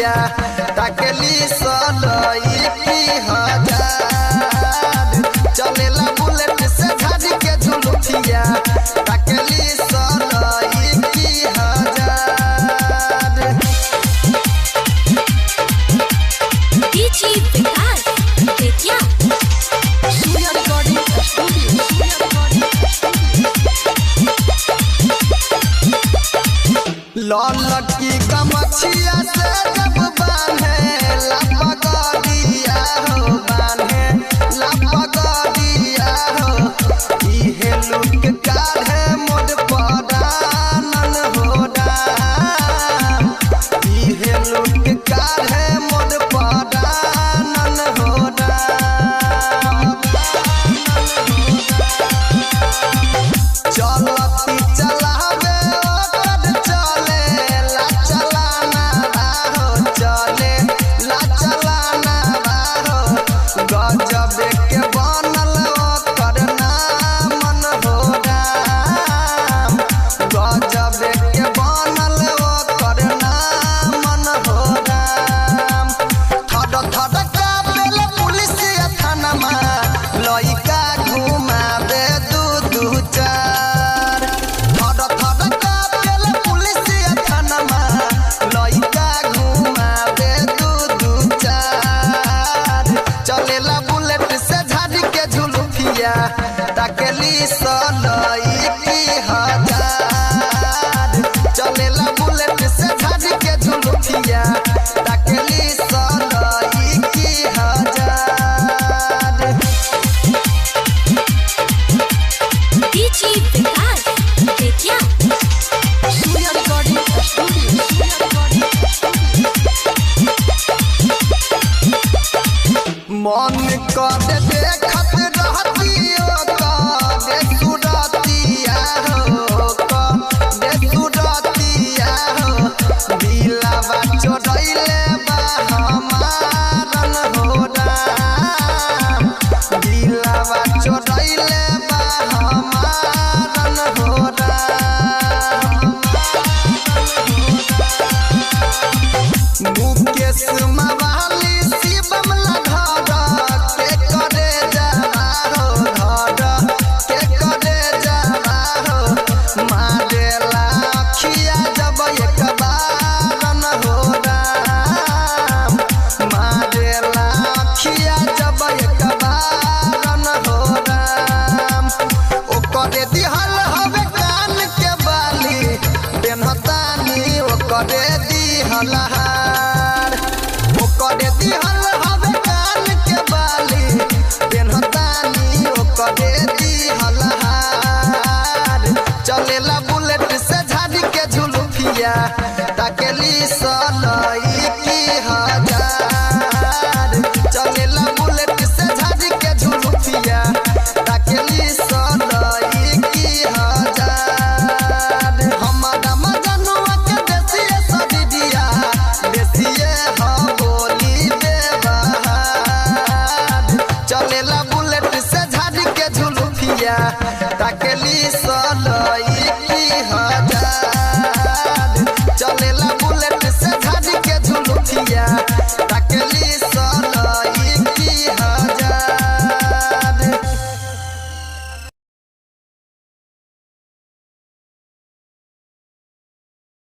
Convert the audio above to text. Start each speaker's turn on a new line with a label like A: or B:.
A: झुलुफिया ताकेली सलई की हजार चलेला बुलेट से झाड़ के झुलुफिया ताकेली सलई की हजार
B: डीजे विकास बेतिया सूर्या रिकॉर्डिंग स्टूडियो
A: लाल की गमछिया से जब बांधे लपगड़िया हो बांधे लपगड़िया हो इहे लुक काढ़े मोड परानन हो राम इहे लुक काढ़े मोड परानन हो राम चलती चलावे ओकर चले ला चलाना हो चले ला चलाना हो गजब के बनल ओकर नामन हो राम गजब के बनल ओकर नामन हो राम थड थड कापेल पुलिस थानामा लइका घुमावे दू दू चार थड थड कापेल पुलिस थानामा लइका घुमावे दू दू चार चलेला बुलेट से झाड़ के झुलुफिया ताकेली सलई की हजार चलेला बुलेट से झाड़ के झुलुफिया ताकेली सलई की हजार
B: डीजे विकास बेतिया सूर्या रिकॉर्डिंग स्टूडियो
A: मन कर देखत रहतियो कदे सुरतिया हो कदे सुरतिया हो दिलवा चोरैले बा हमारन हो राम दिलवा चोरैले बा हमारन हो राम मुकेश मवाली शिवम लधर के करे जावा हो धर के करे जावा हो मारेला अखिया जब एक बारन हो राम मारेला अखिया जब एक बारन हो राम ओकरे दिहल हवे कान के बाली बेनहतानी ओकरे दिहल हार ओकरे दिहल हवे कान के बाली बेनहतानी ओकरे दिहल हार चलेला बुलेट से झाड़ के झुलुफिया ताकेली सलई की हजार चलेला बुलेट से झाड़ के झुलुफिया ताकेली सलई की हजार हमारा मजनुआ के देसिए सदिया देसिए हो बोली बेबहार चलेला बुलेट से झाड़ के झुलुफिया